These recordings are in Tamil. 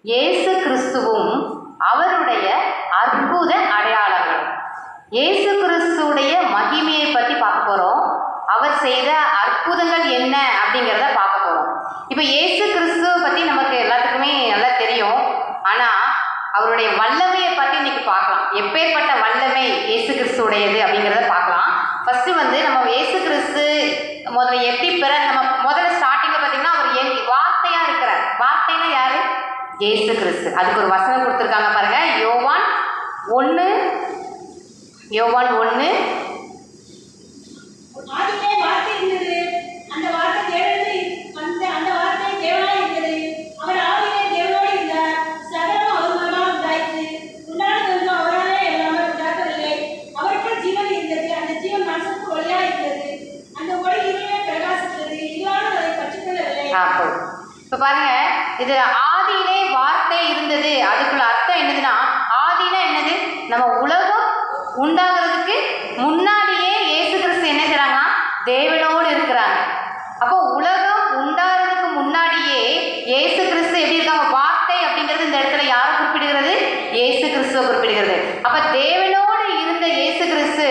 இயேசு கிறிஸ்துவும் அவருடைய அற்புத அடையாளங்கள். இயேசு கிறிஸ்துடைய மகிமையை பற்றி பார்க்க போகிறோம். அவர் செய்த அற்புதங்கள் என்ன அப்படிங்கிறத பார்க்க போகிறோம். இப்போ இயேசு கிறிஸ்துவை பற்றி நமக்கு எல்லாத்துக்குமே நல்லா தெரியும். ஆனால் அவருடைய வல்லமையை பற்றி இன்னைக்கு பார்க்கலாம். எப்பேற்பட்ட வல்லமை இயேசு கிறிஸ்துடையது அப்படிங்கிறத பார்க்கலாம். ஃபஸ்ட்டு நம்ம இயேசு கிறிஸ்து முதல்ல எப்படி நம்ம முதல்ல ஸ்டார்டிங்கில் பார்த்தீங்கன்னா அவர் வார்த்தையாக இருக்கிறார். வார்த்தைன்னா யார்? இயேசு கிறிஸ்து. அதுக்கு ஒரு வசனம் கொடுத்துருக்காங்க பாருங்க. யோவான் 1 இப்போ பாருங்க, இது ஆதியிலே வார்த்தை இருந்தது. அதுக்குள்ள அர்த்தம் என்னதுன்னா, ஆதினா என்னது? நம்ம உலகம் உண்டாகிறதுக்கு முன்னாடியே இயேசு கிறிஸ்து என்ன செய்றாங்க? தேவனோடு இருக்கிறாங்க. அப்போ உலகம் உண்டாகிறதுக்கு முன்னாடியே இயேசு கிறிஸ்து எப்படி இருக்காங்க? வார்த்தை அப்படிங்கிறது இந்த இடத்துல யாரை குறிப்பிடுகிறது? இயேசு கிறிஸ்துவை குறிப்பிடுகிறது. அப்போ தேவனோடு இருந்த இயேசு கிறிஸ்து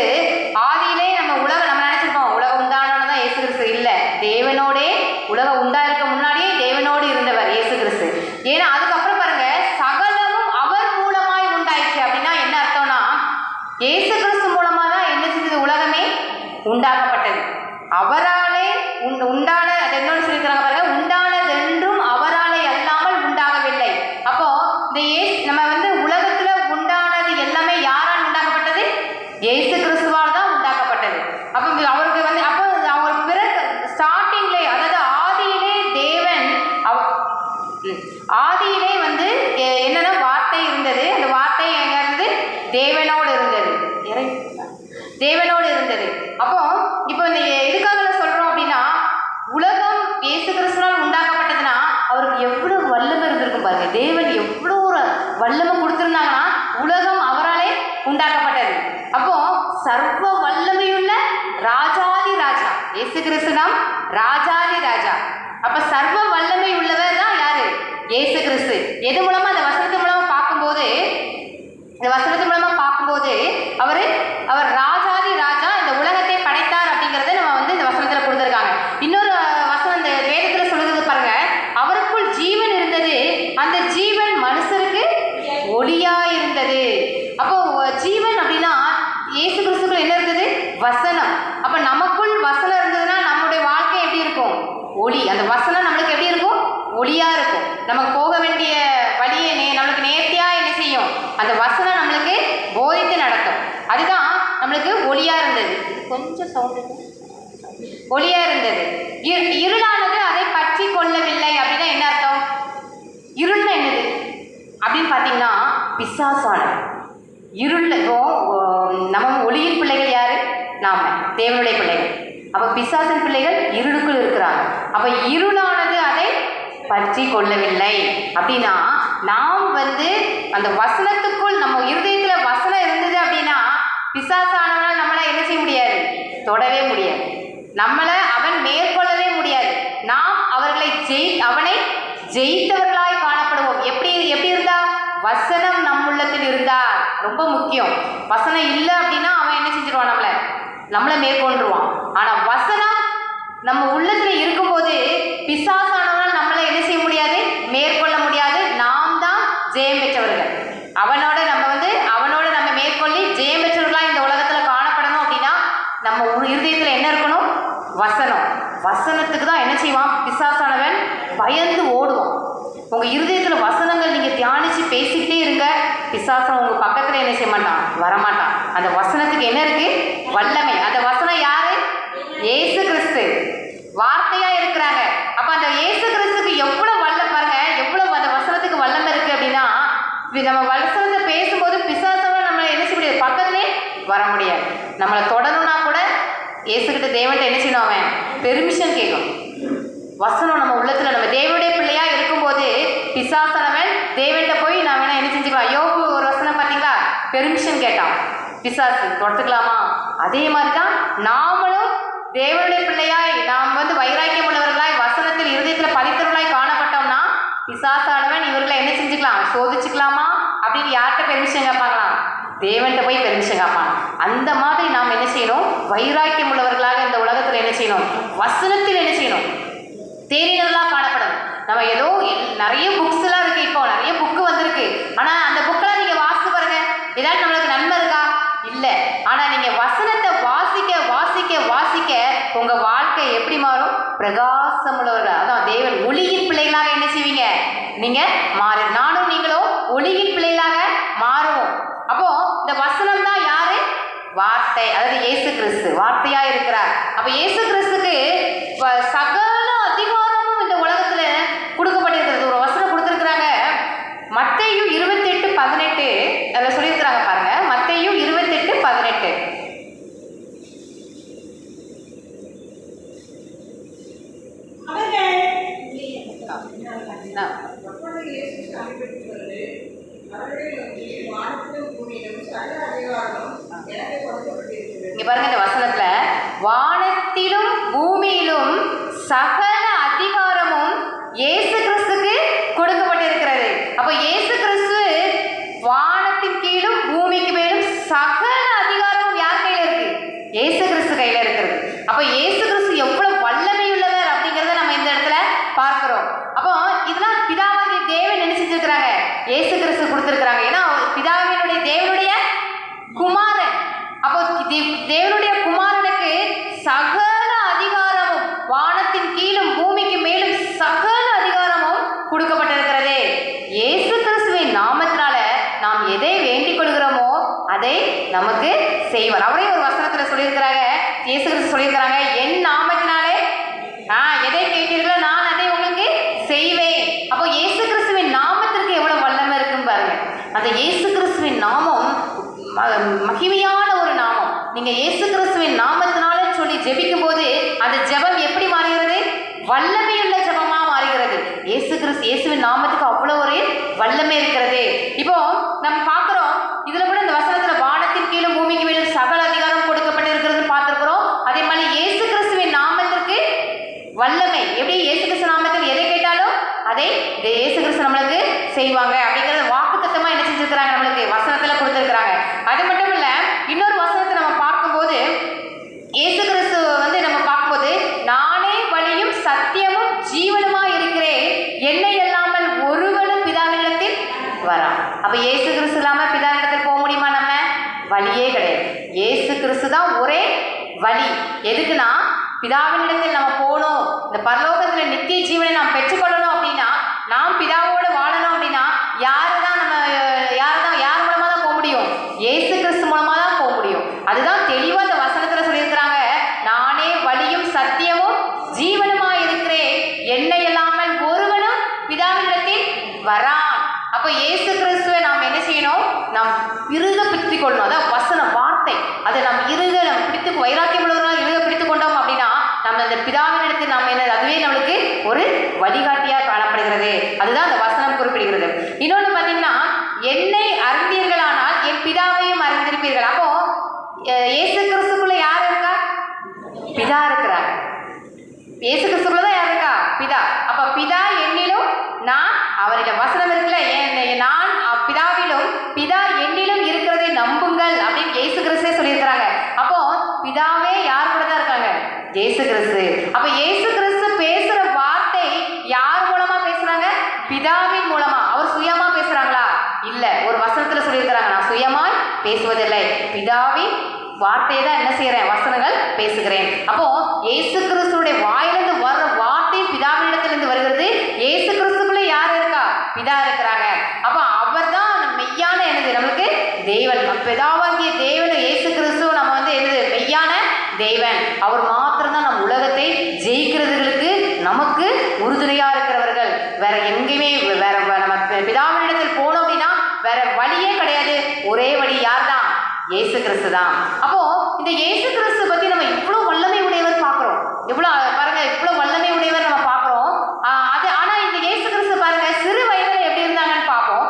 ஆதியிலே நம்ம நினைச்சிருக்கோம் உலகம் உண்டானோன்னு தான் இயேசு கிறிஸ்து. இல்லை, தேவனோடே உலகம் உண்டாயிருக்க முன்னாடியே தேவனோடு இருந்தவர் இயேசு கிறிஸ்து. ஏன்னா அதுக்கப்புறம் பாருங்க, சகலமும் அவர் மூலமாய் உண்டாயிடுச்சு. அப்படின்னா என்ன அர்த்தம்னா, இயேசு கிறிஸ்து மூலமா தான் என்ன செஞ்சது? உலகமே உண்டாக்கப்பட்டது. அவராலே உண்டான அது என்னன்னு சொல்லியிருக்கிறாங்க பாருங்க, உண்டானதென்றும் அவராலே அல்லாமல் உண்டாகவில்லை. அப்போ இந்த நம்ம உலகத்துல உண்டானது எல்லாமே யாரால் உண்டாக்கப்பட்டது? இயேசு கிறிஸ்துவால் தான் உண்டாக்கப்பட்டது. அப்போ அவருக்கு அப்போ அவர் பிறகு ஸ்டார்டிங்லே, அதாவது ஆதியிலே தேவன் ஆதியிலே என்னன்னா வார்த்தை இருந்தது. அந்த வார்த்தை எங்க இருந்தது? தேவனோடு இருந்தது. தேவனோடு இருந்தது. அப்போ இப்போ எதுக்காக சொல்றோம் அப்படின்னா, உலகம் இயேசு கிறிஸ்துவால் உண்டாக்கப்பட்டதுன்னா அவருக்கு எவ்வளவு வல்லமை இருந்திருக்கும் பாருங்க. தேவன் எவ்வளோ ஒரு வல்லமை கொடுத்துருந்தாங்கன்னா உலகம் அவராலே உண்டாக்கப்பட்டது. அப்போ சர்வ வல்லமையுள்ள ராஜாதி ராஜா இயேசு கிறிஸ்து நாம் ராஜாதி ராஜா. அப்ப சர்வ வல்லமை உள்ளவர் தான் யாரு? இயேசு கிறிஸ்து. எது மூலமா? அந்த வசனத்து மூலமா பார்க்கும்போது அவர் ராஜாதி ராஜா, இந்த உலகத்தை படைத்தார் அப்படிங்கறத நம்ம இந்த வசனத்துல கொடுத்திருக்காங்க. இன்னொரு வசனம் இந்த வேதத்துல சொல்லுறது பாருங்க, அவருக்குள் ஜீவன் இருந்தது, அந்த ஜீவன் மனுஷருக்கு ஒளியா இருந்தது. அப்போ ஜீவன் அப்படின்னா இயேசு கிறிஸ்துக்குள்ள என்ன இருந்தது? வசனம். அப்ப நமக்குள் வசனம் இருந்ததுன்னா நம்மளுடைய வாழ்க்கை எப்படி இருக்கும்? ஒளி. அந்த வசனம் நம்மளுக்கு எப்படி இருக்கும்? ஒளியா இருக்கும். நமக்கு போக வேண்டிய வழியை நம்மளுக்கு நேர்த்தியா என்ன செய்யும்? அந்த வசனம் நம்மளுக்கு போதித்து நடத்தும். அதுதான் நம்மளுக்கு ஒளியா இருந்தது. கொஞ்சம் சவுண்ட் ஒளியா இருந்தது. இருளானது அதை பற்றி கொள்ளவில்லை. அப்படின்னா என்ன அர்த்தம்? இருள்னா என்னது அப்படின்னு பார்த்தீங்கன்னா பிசாசானது. இருள். இப்போ நம்ம ஒளியின் பிள்ளைகள் யாரு? நாம தேவனுடைய பிள்ளைகள். அப்போ பிசாசின் பிள்ளைகள் இருளுக்குள் இருக்கிறாங்க. அப்போ இருளானது அதை பற்றி கொள்ளவில்லை. அப்படின்னா நாம் அந்த வசனத்துக்குள் நம்ம இருதயத்தில் வசனம் இருந்தது அப்படின்னா பிசாசானவனால் நம்மளை என்ன செய்ய முடியாது? தொடவே முடியாது. நம்மளை அவன் மேற்கொள்ளவே முடியாது. நாம் அவனை ஜெயித்தவர்களாய் காணப்படுவோம். எப்படி இருந்தா? வசனம் நம் உள்ளத்தில் இருந்தா. ரொம்ப முக்கியம். வசனம் இல்லை அப்படின்னா அவன் என்ன செஞ்சிருவான்? நம்மளை மேற்கொண்டுருவான். ஆனா வசனம் நம்ம உள்ளத்துல இருக்கும்போது பிசாசானவனால் நம்மளை என்ன செய்ய முடியாது? மேற்கொள்ள முடியாது. நாம் தான் ஜெயம் பெற்றவர்கள். அவனோட நம்ம மேற்கொள்ளி ஜெயம் பெற்றவர்களா இந்த உலகத்துல காணப்படணும் அப்படின்னா நம்ம இருதயத்துல என்ன இருக்கணும்? வசனம். வசனத்துக்கு தான் என்ன செய்வான்? பிசாசானவன் பயந்து ஓடுவான். உங்க இருதயத்துல வசனங்கள் நீங்க தியானிச்சு பேசிக்கிட்டே இருங்க, பிசாசம் உங்க பக்கத்துல என்ன செய்ய மாட்டான்? வரமாட்டான். அந்த வசனத்துக்கு என்ன இருக்கு? வல்லமை. அந்த வசனம் யாரு? இயேசு கிறிஸ்து. வார்த்தையா இருக்கிறாங்க. அப்ப அந்த இயேசு கிறிஸ்துக்கு எவ்வளவு வல்லம் பாருங்க, எவ்வளவு அந்த வசனத்துக்கு வல்லமை இருக்கு அப்படின்னா, நம்ம வசனத்தை பேசும்போது பிசாசோட நம்மளை என்ன செய்ய முடியாது? பக்கத்திலே வர முடியாது. நம்மளை தொடரணும்னா கூட இயேசுகிட்ட தேவன்கிட்ட என்ன செய்யணும்? அவன் பெர்மிஷன் கேட்கணும். வசனம் நம்ம உள்ளத்துல நம்ம தேவனுடைய பிள்ளையா இருக்கும்போது பிசாசானவன் தேவன்கிட்ட போய் நான் வேணா என்ன செஞ்சுக்கலாம்? யோபு ஒரு வசனம் பார்த்தீங்களா? பெர்மிஷன் கேட்டான். பிசாசு தொடுத்துக்கலாமா? அதே மாதிரி தான் நாமளும் தேவனுடைய பிள்ளையாய் நாம் வைராக்கியம் உள்ளவர்களாய் வசனத்தில் இருதயத்தில் பதித்தவர்களாய் காணப்பட்டோம்னா பிசாசானவன் இவர்களை என்ன செஞ்சுக்கலாம்? சோதிச்சுக்கலாமா அப்படின்னு யார்கிட்ட பெர்மிஷன் கேட்பாங்களாம்? தேவன்கிட்ட போய் பெர்மிஷன் கேட்பாங்க. அந்த மாதிரி நாம் என்ன செய்யணும்? வைராக்கியம் உள்ளவர்களாக இந்த உலகத்தில் என்ன செய்யணும்? வசனத்தில் என்ன செய்யணும்? தேறினவர்களாக காணப்படணும். நம்ம ஏதோ நிறைய புக்ஸ்லாம் இருக்குது, இப்போ நிறைய புக்கு வந்திருக்கு. ஆனால் அந்த புக்கெல்லாம் நீங்கள் வாசித்து பாருங்க, ஏதாவது நம்மளுக்கு நன்மை இருக்கா? இல்லை. ஆனால் நீங்கள் வசனத்தை வாசிக்க வாசிக்க வாசிக்க உங்கள் வாழ்க்கை எப்படி மாறும்? பிரகாசம் உள்ளவர்கள், அதான் தேவன் ஒளியின் பிள்ளைகளாக என்ன செய்வீங்க? நீங்கள் மாறு. நானும் நீங்களும் ஒளியின் பிள்ளைகளாக மாறுவோம். அப்போ இந்த வசனம் தான் யாரு? வார்த்தை, அதாவது இயேசு கிறிஸ்து வார்த்தையா இருக்கிறார். அப்ப இயேசு கிறிஸ்துக்கு சகல அதிகாரமும் இந்த உலகத்துல கொடுக்கப்பட்டிருக்கிறது. ஒரு வசனம் கொடுத்திருக்கிறாங்க, மத்தேயு 28:18. அதுல சொல்லியிருக்கிறாங்க பாருங்க, மத்தேயு 28:18. இங்க பாருங்க, இந்த வசனத்துல வானத்திலும் பூமியிலும் சகல அதிகாரமும் இயேசு கிறிஸ்துக்கு கொடுக்கப்பட்டிருக்கிறது. அப்ப இயேசு கிறிஸ்து வானத்தின் கீழும் பூமிக்கு மேலும் சகல அதிகாரமும் யார் கையில இருக்கு? இயேசு கிறிஸ்து கையில இருக்கிறது. அப்ப இயேசு கிறிஸ்து எவ்வளவு வல்லமை உள்ளவர் அப்படிங்கறத நம்ம இந்த இடத்துல பார்க்கிறோம். அப்போ இதெல்லாம் பிதாவாகிய தேவன் என்ன செஞ்சிருக்கிறாங்க? இயேசு கிறிஸ்து கொடுத்திருக்கிறாங்க. ஏன்னா பிதாவினுடைய தேவனுடைய குமாரன். அப்போ தேவனுடைய குமாரனுக்கு சகல அதிகாரமும் வானத்தின் கீழும் பூமிக்கு மேலும் சகல அதிகாரமும் கொடுக்கப்பட்டிருக்கிறது. இயேசு கிறிஸ்துவின் நாமத்தினால நாம் எதை வேண்டிக் கொள்கிறோமோ அதை நமக்கு செய்வார். அவரே ஒரு வசனத்துல சொல்லியிருக்கிறாங்க, இயேசு கிறிஸ்து சொல்லியிருக்கிறாங்க, என் நாமத்தினாலே எதை கேட்டீர்களோ நான் அதை உங்களுக்கு செய்வேன். அப்போ இயேசு கிறிஸ்துவின் நாமத்திற்கு எவ்வளவு வல்லமை இருக்குன்னு பாருங்க. அந்த இயேசு கிறிஸ்துவின் நாமம் மகிமையான ஒரு நாமம். நீங்க இயேசு கிறிஸ்துவின் நாமத்தினால சொல்லி ஜெபிக்கும் போது அந்த ஜெபம் எப்படி மாறுகிறது? வல்லமையுள்ள ஜெபமா மாறுகிறது. இயேசு கிறிஸ்து இயேசுவின் நாமத்துக்கு அவ்வளவு ஒரு வல்லமை இருக்கிறது. இப்போ நம்ம பார்க்கிறோம், இதுல கூட இந்த வசனத்துல வானத்தின் கீழும் பூமிக்கு மேலும் சகல அதிகாரம் கொடுக்கப்பட்டிருக்கிறது பார்த்திருக்கிறோம். அதே மாதிரி இயேசு கிறிஸ்துவின் நாமத்திற்கு வல்லமை எப்படி? இயேசு கிறிஸ்து நாமத்தில் எதை கேட்டாலும் அதை இயேசு கிறிஸ்து நம்மளுக்கு செய்வாங்க அப்படிங்கறது வாக்குத்தத்தமா என்ன செஞ்சிருக்கிறாங்க? நம்மளுக்கு வசனத்துல கொடுத்திருக்கிறாங்க. அது மட்டும் இல்ல, இன்னொரு வசனத்தை நம்ம பார்க்கும்போது இயேசு கிறிஸ்து நம்ம பார்க்கும்போது, நானே வழியும் சத்தியமும் ஜீவனுமா இருக்கிறேன், என்னை இல்லாமல் ஒருவனும் பிதாவினிடத்தில் வரான். அப்ப இயேசு கிறிஸ்து இல்லாம பிதாவினிடத்தில் போக முடியுமா? நம்ம வழியே கிடையாது. இயேசு கிறிஸ்து தான் ஒரே வழி. எதுக்குன்னா பிதாவினிடத்தில் நம்ம போகணும், இந்த பரலோகத்தில் நித்திய ஜீவனை நாம் பெற்றுக்கொள்ளணும் அப்படின்னா, நாம் பிதாவோடு வாழணும் அப்படின்னா யார் மூலமா தான் போக முடியும்? இயேசு கிறிஸ்து மூலமா தான் போக முடியும். அதுதான் தெளிவா இந்த வசனத்துல சொல்லியிருக்கிறாங்க, நானே வழியும் சத்தியமும் ஜீவனுமா இருக்கிறேன், என்னை இல்லாமல் ஒருவனும் பிதாவினிடத்தில் வரான். அப்ப இயேசு கிறிஸ்துவை நாம் என்ன செய்யணும்? நாம் இறுக பிடித்துக் கொள்ளணும். அதான் வசன வார்த்தை, அதை நாம் நம்ம பிடித்து வைராக்கியம் உள்ளவர்களால் இறுக பிடித்துக் கொண்டோம் அப்படின்னா நம்ம அந்த பிதாவினிடத்தில் நாம் என்ன, அதுவே நம்மளுக்கு ஒரு வழிகாட்டியாக காணப்படுகிறது. அதுதான் அந்த வசனம் குறிப்பிடுகிறது. இன்னொன்று பார்த்தீங்கன்னா, என்னை அறிந்தீர்களானால் என் பிதாவையும் அறிந்திருப்பீர்கள். அப்போ இயேசு கிறிஸ்துக்குள்ள யார் இருக்கா? பிதா இருக்கிறார். இயேசு கிறிஸ்துக்குள்ள தான் யார் இருக்கா? பிதா. அப்ப பிதா என்னிலும் நான் அவருடைய வசனம் இருக்குல்ல, நான் பிதாவிலும் பிதா என்னிலும் இருக்கிறதை நம்புங்கள் அப்படின்னு இயேசு கிறிஸ்துவே சொல்லியிருக்கிறாங்க. அப்போ பிதாவே யார் கூட தான் இருக்காங்க? இயேசு கிறிஸ்து. அப்ப இயேசு கிறிஸ்து பேசுற வார்த்தை யார் மூலமா பேசுறாங்க? பிதாவின் மூலமா. அவர் சுயமா பேசுறாங்களா? இல்ல. ஒரு வசனத்துல சொல்லியிருக்கிறாங்க, நான் சுயமாய் பேசுவதில்லை, பிதாவின் வார்த்தையை தான் என்ன செய்யறேன்? வசனங்கள் பேசுகிறேன். அப்போ இயேசு கிறிஸ்துடைய வாயிலிருந்து வர்ற வார்த்தை பிதாவினிடத்திலிருந்து வருகிறது. இயேசு கிறிஸ்துக்குள்ள யார் இருக்கா? பிதா இருக்கிறாங்க. அப்ப அவர் தான் மெய்யான என்னது? நம்மளுக்கு தேவன். பிதாவாகிய தேவன் இயேசு கிறிஸ்துவ நம்ம என்னது? மெய்யான தேவன். அவர் மாத்திரம்தான் நம் உலகத்தை ஜெயிக்கிறதுகளுக்கு நமக்கு உறுதுணையா இருக்கிறவர்கள். வேற எங்கேயுமே வேற நம்ம பிதாவினிடத்தில் போனோம் அப்படின்னா வேற வழியே கிடையாது. ஒரே வழி யார் தான்? இயேசு கிறிஸ்து தான். அப்போ இந்த இயேசு கிறிஸ்து பத்தி நம்ம இவ்வளவு வல்லமை உடையவர் பார்க்கிறோம். இவ்வளவு பாருங்க, இவ்வளவு வல்லமை உடையவர் நம்ம பார்க்கிறோம். ஆனா இந்த இயேசு கிறிஸ்து பாருங்க, சிறு வயதுல எப்படி இருந்தாங்கன்னு பார்ப்போம்.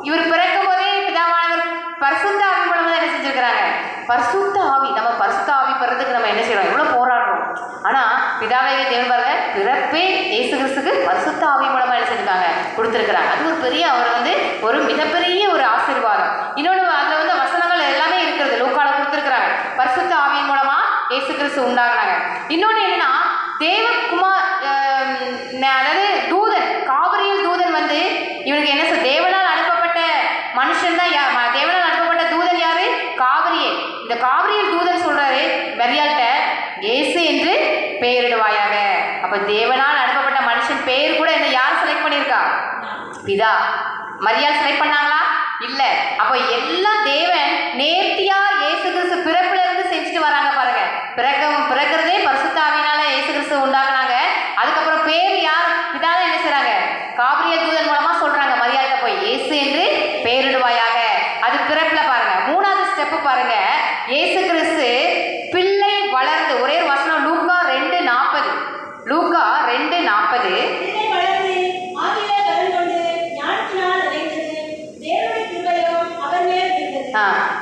இவர் பிறக்கும் போதே பிதாவானவர் பரிசுத்த ஆவி மூலமா என்ன செஞ்சிருக்கிறாங்க? பரிசுத்த ஆவி, நம்ம பரிசுத்த ஆவி பெறதுக்கு நம்ம என்ன செய்யறோம், எவ்வளவு போராடுறோம். ஆனா பிதாவாகிய தேவன் பாருங்க, பிறப்பே இயேசு கிறிஸ்துக்கு பரிசுத்த ஆவி மூலமா என்ன செஞ்சிருக்காங்க, கொடுத்துருக்காங்க. அது ஒரு பெரிய, அவர் வந்து ஒரு மிகப்பெரிய ஒரு ஆசீர்வாதம். இன்னொன்று அதுல வந்து வசனங்கள் எல்லாமே இருக்கிறது, லூக்கால கொடுத்துருக்காங்க. பரிசுத்த ஆவியின் மூலமா இயேசு கிறிஸ்து உண்டாக்குறாங்க. இன்னொன்று என்னன்னா, தேவகுமார், அதாவது தூதன், காபிரியல் தூதன் வந்து இவனுக்கு என்ன சொல், தேவனால் அனுப்பப்பட்ட மனுஷன் தான். தேவனால் அனுப்பப்பட்ட தூதன் யாரு, காபிரியல். இந்த காபிரியல் தூதன் சொல்றாரு மரியாள்கிட்ட, இயேசு என்று பெயரிடுவாயாக. அப்ப தேவனால் அனுப்பப்பட்ட மனுஷன் பெயர் கூட என்ன யார் செலக்ட் பண்ணியிருக்கா, பிதா. மரியாள் செலக்ட் பண்ணாங்களா, இல்ல. அப்ப எல்லாம் தேவன் நேர்த்தியா இயேசு கிறிஸ்து பிறப்புல இருந்து செஞ்சுட்டு வராங்க பாருங்க. பிறக்கிறதே பரிசுத்த ஆவியினால இயேசு கிறிஸ்து உண்டாக்குனாங்க. அதுக்கப்புறம் பேர் யார், பிதா தான் என்ன செய்றாங்க, காபிரியல் தூதன் மூலமா சொல்றாங்க மரியாள்கிட்ட போய் இயேசு என்று பெயரிடுவாயாக. அது பிறப்புல பாருங்க. மூணாவது ஸ்டெப் பாருங்க, இயேசு கிறிஸ்து பிள்ளை வளர்ந்து, ஒரே ஒரு வசனம் லூக்கா 2:40, லூக்கா 2:40.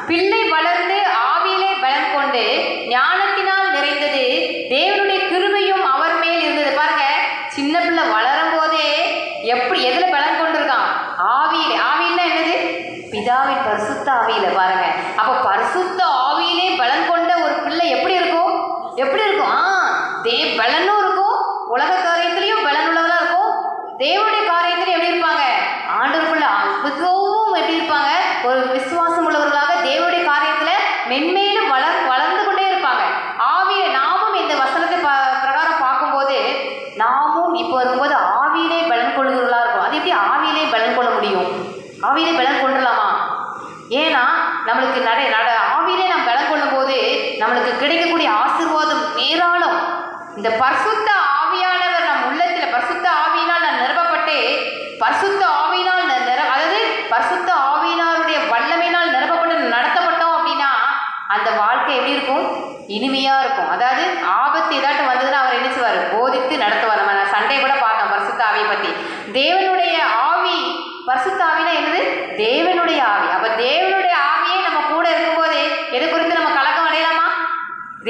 பிள்ளை வளர்ந்து ஆவியிலே பலன் கொண்டு ஞானத்தினால் நிறைந்தது, தேவனுடைய கிருபையும் அவர் மேல் இருந்தது. பாருங்க, சின்ன பிள்ளை வளரும் போதே எப்படி எதுல பலன் கொண்டிருக்கான், ஆவியில. ஆவியில என்னது, பிதாவின் பரிசுத்த ஆவியில. பாருங்க, அப்ப பரிசுத்த ஆவியிலே பலன் கொண்ட ஒரு பிள்ளை எப்படி இருக்கும், எப்படி இருக்கும், பலனும் இருக்கும், உலக காரியத்திலையும் பலன் உள்ளவங்களா இருக்கும், தேவனுடைய காரியத்திலையும் எப்படி இருப்பாங்க, ஆண்டவருக்குள்ள மிகவும் எப்படி இருப்பாங்க, ஒரு விசுவாசம் உள்ளவர்களாக தேவனுடைய காரியத்துல மென்மேலும் வளர்ந்து கொண்டே இருப்பாங்க. ஆவியை நாமும் இந்த வசனத்தை பிரகாரம் பார்க்கும்போது நாமும் இப்போ இருக்கும்போது ஆவியிலே பலன் கொள்ளுகிறவர்களா இருக்கும். அது எப்படி ஆவியிலே பலன் கொள்ள முடியும், ஆவியிலே பலன் கொள்ளலாமா? ஏன்னா நம்மளுக்கு ஆவியிலே நாம் பலன் கொள்ளும் போது நம்மளுக்கு கிடைக்கக்கூடிய ஆசீர்வாதம் ஏராளம். இந்த பரிசுத்த ஆவியானவர் நம் உள்ளத்தில், பரிசுத்த ஆவியினால் நான் நிரப்பப்பட்டு, பரிசுத்த ஆவியினால் அதாவது பரிசுத்த ஆவியினாருடைய வல்லமையினால் நிரப்பப்பட்டு நடத்தப்பட்டோம் அப்படின்னா அந்த வாழ்க்கை எப்படி இருக்கும், இனிமையா இருக்கும். அதாவது ஆபத்து ஏதாட்டும் வந்ததுன்னா அவர் என்ன செய்வார், போதித்து நடத்துவார். நம்ம சண்டே கூட பார்த்தோம் பரிசுத்த ஆவியை பத்தி. தேவனுடைய ஆவி, பரிசுத்த ஆவினா என்னது, தேவனுடைய ஆவி. அப்ப தேவனுடைய ஆவியே நம்ம கூட இருக்கும்போது எது குறித்து நம்ம கலக்கம் அடையலாமா?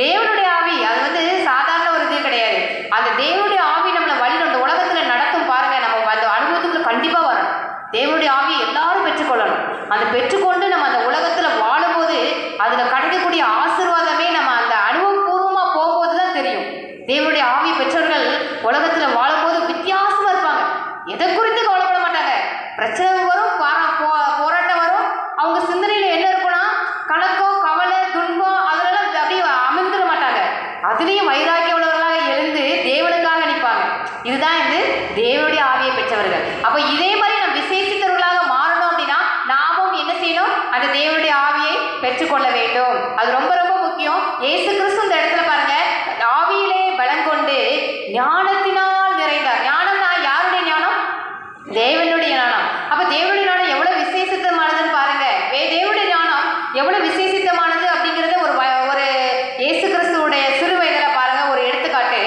தேவனுடைய ஆவி அது வந்து சாதாரண ஒரு இது கிடையாது. அந்த தேவனுடைய ஆவி நம்மளை வழி இந்த உலகத்துல நடத்தும். பாருங்க, நம்ம அந்த அனுபவத்துக்குள்ள கண்டிப்பா வரணும். தேவனுடைய ஆவியை எல்லாரும் பெற்றுக்கொள்ளணும். அதை பெற்றுக்கொண்டு நம்ம அந்த உலகத்துல வாழும்போது அதுல கிடைக்கக்கூடிய ஆசீர்வாதமே நம்ம அந்த அனுபவபூர்வமா போகும்போது தான் தெரியும். தேவனுடைய ஆவி பெற்றவர்கள் உலகத்துல வாழும்போது வித்தியாசமா இருப்பாங்க. எதை குறித்து கவலைப்பட மாட்டாங்க. பிரச்சனை வரும், போராட்டம் வரும், அவங்க சிந்தனையில என்ன இருக்குன்னா கணக்கோ கவலை துன்பம் அதெல்லாம் அப்படியே அமிழ்ந்துட மாட்டாங்க. அதுலேயும் வைராக்கியம் உள்ளவர்களாக எழுந்து தேவனுக்காக நிற்பாங்க. இதுதான் இது தேவனுடைய ஆவியை பெற்றவர்கள். அப்போ இதே மாதிரி நம்ம விசேஷித்தவர்களாக மாறணும் அப்படின்னா நாமும் என்ன செய்யணும், அந்த தேவனுடைய ஆவியை பெற்றுக்கொள்ள வேண்டும். அது ரொம்ப ரொம்ப முக்கியம். இயேசு கிறிஸ்து இந்த இடத்துல பாருங்க, ஆவியிலே பலன் கொண்டு ஞானத்தினால் நிறைந்தார். ஞானம்னா யாருடைய ஞானம், தேவனுடைய ஞானம். அப்ப தேவனுடைய ஞானம் எவ்வளவு விசேஷித்தமானதுன்னு பாருங்க. தேவனுடைய ஞானம் எவ்வளவு விசேஷித்தமானது அப்படிங்கறத ஒரு இயேசு கிறிஸ்துவோடைய சிறு வயதுல பாருங்க ஒரு எடுத்துக்காட்டு.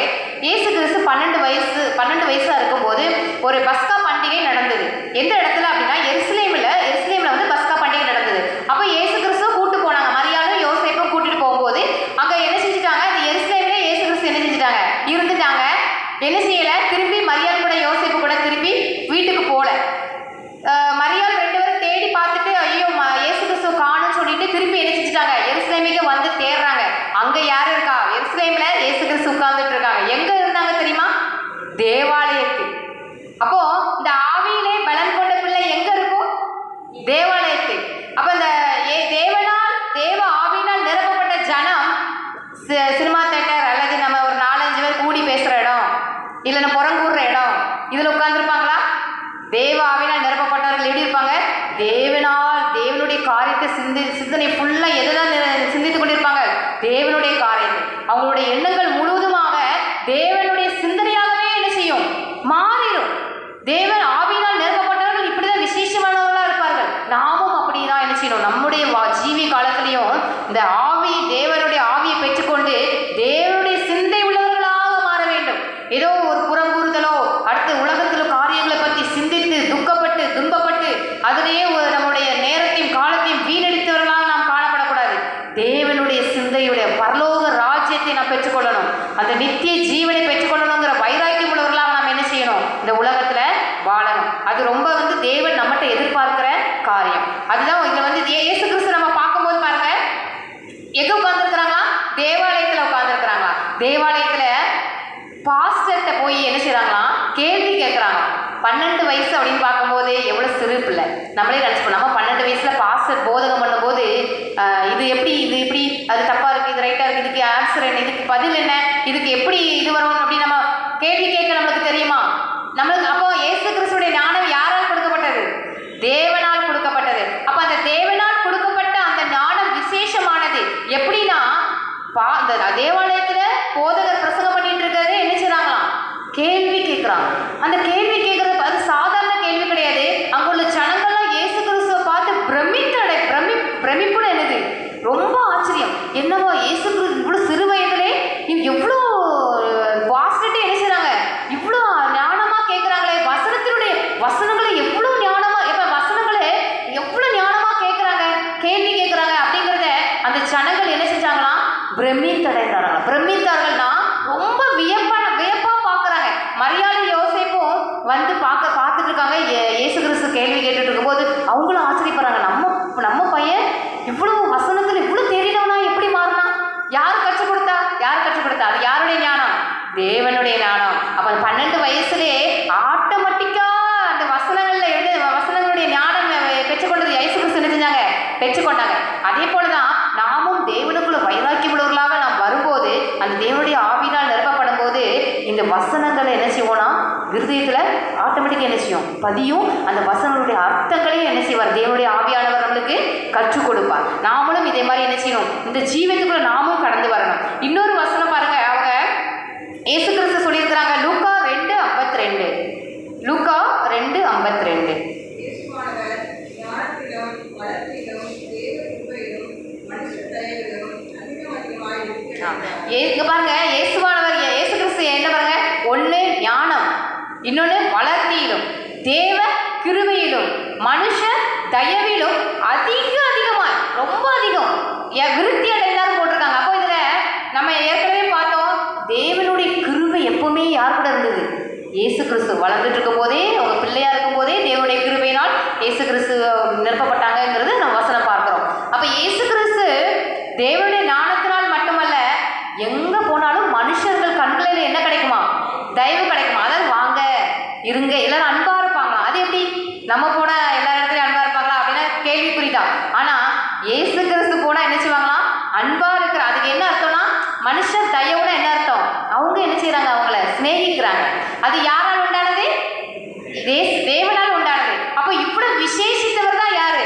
இயேசு கிறிஸ்து 12 வயசா இருக்கும்போது ஒரு பஸ்கா பண்டிகை நடந்தது. எந்த இடத்துல அப்படின்னா எருசலேம்ல வந்து பஸ்கா பண்டிகை நடந்தது. அப்ப இயேசு கிறிஸ்து கூட்டு போனாங்க. மரியாளும் யோசேப்பும் கூட்டிட்டு போகும்போது அங்க என்ன செஞ்சுட்டாங்க, அந்த எருசலேம்ல இயேசு கிறிஸ்து என்ன செஞ்சுட்டாங்க, இருந்துட்டாங்க. என்ன செய்யல, திரும்பி மரியாள் கூட யோசேப்பு கூட திருப்பி வீட்டுக்கு போல. மரியாள் 2 பேரும் தேடி பார்த்துட்டு ஐயோ இயேசு கிறிஸ்து காணும்னு சொல்லிட்டு திருப்பி என்ன செஞ்சுட்டாங்க, எருசலேமுக்கு வந்து தேடுறாங்க. அங்க யாரு இருக்கா, எருசலேம்ல இயேசு கிறிஸ்து உட்கார்ந்துட்டு இருக்காங்க. எங்க இருந்தாங்க தெரியுமா, தேவாலயத்தில். அப்போ இந்த ஆவியிலே பலன் கொண்ட பிள்ளை எங்க இருக்கும், தேவாலயத்தில். அப்ப இந்த தேவ ஆவியினால் நிரப்பப்பட்ட ஜனம் சினிமா தியேட்டர் அல்லது நம்ம ஒரு 4-5 பேர் கூடி பேசுற இடம் இல்லைன்னா புறங்கூடுற இடம் இதுல உட்கார்ந்துருப்பாங்களா? தேவ ஆவியினால் நிரப்பப்பட்டவர்கள் எப்படி இருப்பாங்க, தேவனுடைய காரியத்தை சிந்தனை ஃபுல்லா எதுதான் சிந்தித்துக் கொண்டிருப்பாங்க, தேவனுடைய காரியத்தை. அவங்களுடைய எண்ணங்கள் முழுவதுமாக தேவனுடைய சிந்தனையாகவே என்ன செய்யும், மாறிடும். தேவன் ஆவியினால் நிரப்பப்பட்டவர்கள் இப்படிதான் விசேஷமானவர்களா இருப்பார்கள். நாமும் அப்படிதான் என்ன செய்யணும், நம்முடைய ஜீவி காலத்திலையும் இந்த ஆவி, தேவனுடைய ஆவியை பெற்றுக்கொண்டு தேவனுடைய சிந்தை உள்ளவர்களாக மாற வேண்டும். ஏதோ ஒரு புறங்கூறுதலோ அடுத்த உலகத்துல காரியங்களை பற்றி சிந்தித்து துக்கப்பட்டு துன்பப்பட்டு அதிலேயே நம்முடைய நேரத்தையும் காலத்தையும் வீணடித்தவர்களாக நாம் காணப்படக்கூடாது. போதே எவ்வளோ சிறு பிள்ளை. நம்மளே நினச்சிப்போம், நம்ம 12 வயசில் பாஸ்டர் போதகம் பண்ணும்போது இது எப்படி, இது இப்படி, அது தப்பாக இருக்குது, இது ரைட்டாக இருக்குது, இதுக்கு ஆன்சர் என்ன, இதுக்கு பதில் என்ன, இதுக்கு எப்படி இது வரும் அப்படின்னு நம்ம கேள்வி கேட்க நம்மளுக்கு தெரியுமா? நம்மளுக்கு அப்போ இயேசு கிறிஸ்துடைய ஞானம் யாரால் கொடுக்கப்பட்டது? தேவனால் கொடுக்கப்பட்டது. அப்போ அந்த தேவனால் கொடுக்கப்பட்ட அந்த ஞானம் விசேஷமானது. எப்படின்னா இந்த தேவாலயத்தில் போதகர் பிரசங்கம் பண்ணிட்டு இருக்கிறதே என்ன செய்றாங்களாம்? கேள்வி கேட்குறாங்க. அந்த கேள்வி கேட்குறது அது சாதாரண கேள்வி கிடையாது. அங்குள்ள ஜனங்கள்லாம் இயேசு கிறிஸ்துவை பார்த்து பிரமிப்புட என்னது, ரொம்ப ஆச்சரியம். என்னவோ இயேசு கிறிஸ்து இவ்வளோ சிறு வயதிலே எவ்வளோ பாசிட்டிவ் என்ன செய்றாங்க, இவ்வளோ ஞானமாக கேட்குறாங்களே, வசனங்களை எவ்வளோ ஞானமாக, எப்போ வசனங்களை எவ்வளோ ஞானமாக கேட்குறாங்க, கேள்வி கேட்குறாங்க அப்படிங்கிறத அந்த ஜனங்கள் என்ன செஞ்சாங்களாம்? பிரமித்தடைந்தார்களாம். பிரமித்தார்கள்னா ரொம்ப வியப்பாக பார்க்குறாங்க. மரியாதை யோசேப்பும் வந்து பார்த்துட்டு இருக்காங்க. இயேசு கிறிஸ்து கேள்வி கேட்டுட்டு இருக்கும்போது அவங்களும் ஆச்சரியப்படுறாங்க. நம்ம பையன் இவ்வளோ வசனத்தில் இவ்வளோ தெரியலவனா எப்படி மாறினா? யார் கற்றுக் கொடுத்தா? அது யாருடைய ஞானம்? தேவனுடைய ஞானம். அப்போ 12 வயசுலே ஆட்டோமேட்டிக்காக அந்த வசனங்களுடைய ஞானம் பெற்றுக்கொண்டது இயேசு கிறிஸ்து என்ன செஞ்சாங்க? பெற்றுக்கொண்டாங்க. அதே போல தான் நாமும் தேவனுக்குள்ள வைராக்கியம் உள்ளவர்களாக நாம் வரும்போது, அந்த தேவனுடைய ஆவியினால் நிரப்பப்படும் போது இந்த வசனங்களை என்ன செய்வோம்னா இருதயத்தில் ஆட்டோமேட்டிக்காக என்ன செய்யும்? பதியும். அந்த வசனங்களுடைய அர்த்தங்களையும் என்ன செய்வார்? தேவனுடைய ஆவியானவர் நம்மளுக்கு கற்றுக் கொடுப்பார். நாமளும் இதே மாதிரி என்ன செய்யணும்? இந்த ஜீவத்துக்குள்ள நாமும் கடந்து வரணும். இன்னொரு வசனம் பாருங்க, அவங்க இயேசு கிறிஸ்து சொல்லியிருக்கிறாங்க. லூக்கா 2:52. லூக்கா 2:52. இங்க பாருங்க, இயேசு கிறிஸ்து என்ன பாருங்க, ஒன்று ஞானம், இன்னொன்று வளர்த்தியிலும், தேவ கிருபையிலும், மனுஷ தயவிலும் அதிகமாய், ரொம்ப அதிகம் விருத்தி அடைந்தாலும் போட்டிருக்காங்க. அப்போ இதுல நம்ம ஏற்கனவே பார்த்தோம், தேவனுடைய கிருபை எப்பவுமே யார் கூட இருந்தது? இயேசு கிறிஸ்து வளர்ந்துட்டு இருக்கும் போதே, அவங்க பிள்ளையா இருக்கும் போதே தேவனுடைய கிருபையினால் இயேசு கிறிஸ்து நிரப்பப்பட்டாங்கிறது நம்ம வசனம் பார்க்கிறோம். அப்ப இயேசு கிறிஸ்து தேவனுடைய ஞானத்தினால் மட்டுமல்ல, எங்க போனாலும் மனுஷர்கள் கண்களில் என்ன கிடைக்குமா? தயவு கிடைக்குமா? அதாவது வாங்க இருங்க எல்லாரும் அன்பா இருப்பாங்களா? அது எப்படி? நம்ம போனா எல்லா இடத்துலயும் அன்பா இருப்பாங்களா அப்படின்னா கேள்விக்குறிதான். ஆனா இயேசு கிறிஸ்து போனா என்ன செய்வாங்களாம்? அன்பா இருக்கிற. அதுக்கு என்ன அர்த்தம்னா, மனுஷன் தயவுனா என்ன அர்த்தம்? அவங்க என்ன செய்யறாங்க? அவங்கள சிநேகிக்கிறாங்க. அது யாரால் உண்டானது? தேவனால் உண்டானது. அப்போ இவ்வளவு விசேஷித்தவர் தான் யாரு?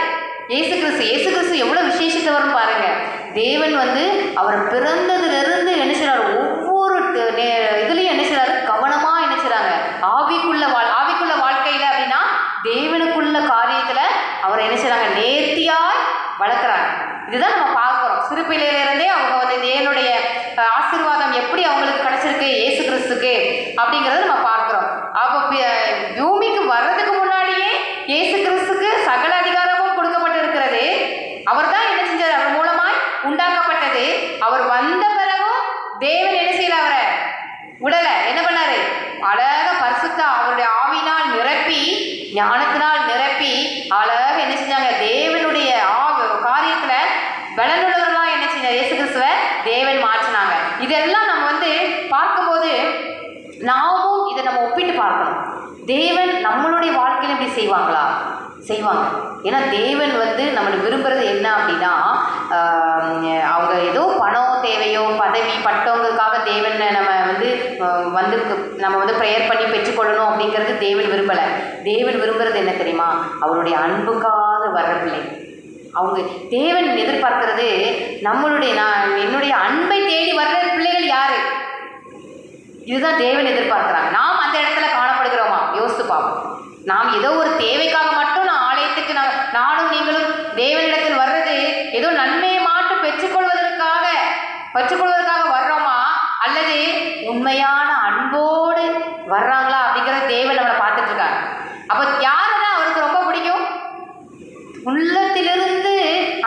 இயேசு கிறிஸ்து. இயேசு கிறிஸ்து எவ்வளவு விசேஷித்தவர்னு பாருங்க. தேவன் அவர் பிறந்ததிலிருந்து என்ன செய்றாரு? ஒவ்வொரு இதுலயும் என்ன செய்றாரு? கவனமா என்ன செய்றாங்க? ஆவிக்குள்ள வாழ்க்கையில அப்படின்னா தேவனுக்குள்ள காரியத்துல அவர் என்ன செய்றாங்க? நேர்த்தியாய் வளர்க்குறாங்க. இதுதான் நம்ம பார்க்கிறோம். சிறு பிள்ளையிலிருந்தே அவங்க தேவனுடைய ஆசீர்வாதம் எப்படி அவங்களுக்கு கிடைச்சிருக்கு இயேசு கிறிஸ்துக்கு அப்படிங்கிறத நம்ம பார்க்கிறோம். அப்போ பூமிக்கு வர்றதுக்கு முன்னாடியே இயேசு கிறிஸ்துக்கு சகல அதிகாரமும் கொடுக்கப்பட்டிருக்கிறது. அவர் தான் என்ன செஞ்சார்? அவர் மூலமாய் உண்டாக்கப்பட்டது. அவர் வந்த பிறகும் தேவன் என்ன செய்யல? அவரை உடல என்ன பண்ணாரு? அழக பரிசுத்த அவருடைய ஆவினால் நிரப்பி, ஞானத்தினால் நிரப்பி அழக என்ன செஞ்சாங்க? தேவனுடைய காரியத்துல பலனுள்ளவர்களா என்ன செஞ்சார்? இயேசு கிறிஸ்துவ தேவன் மாற்றினாங்க. இதெல்லாம் நம்ம பார்க்கும்போது நாமும் இதை நம்ம ஒப்பிட்டு பார்க்கணும். தேவன் நம்மளுடைய வாழ்க்கையில இப்படி செய்வாங்களா? செய்வாங்க. ஏன்னா தேவன் நம்மளை விரும்புறது என்ன அப்படின்னா, அவங்க ஏதோ பணம் தேவையோ பதவி பட்டவங்களுக்காக தேவன் நம்ம ப்ரேயர் பண்ணி பெற்றுக்கொள்ளணும் அப்படிங்கிறது தேவன் விரும்பலை. தேவன் விரும்புறது என்ன தெரியுமா? அவருடைய அன்புக்காக வர்ற பிள்ளை. அவங்க தேவன் எதிர்பார்க்கிறது என்னுடைய அன்பை தேடி வர்ற பிள்ளைகள் யாரு? இதுதான் தேவன் எதிர்பார்க்கிறாங்க. நாம் அந்த இடத்துல காணப்படுகிறோமா? யோசித்து பார்ப்போம். நாம் ஏதோ ஒரு தேவைக்காக மட்டும் ஆலயத்துக்கு நானும் நீங்களும் தேவனிடத்தில் வர்றது ஏதோ நன்மையை மட்டும் பெற்றுக்கொள்வதற்காக வர்றோமா, அல்லது உண்மையான அன்போடு வர்றாங்களா அப்படிங்கிற தேவன் நம்மளை பார்த்துட்டு இருக்காங்க. அப்போ யாருதான் அவருக்கு ரொம்ப பிடிக்கும்? உள்ளத்திலிருந்து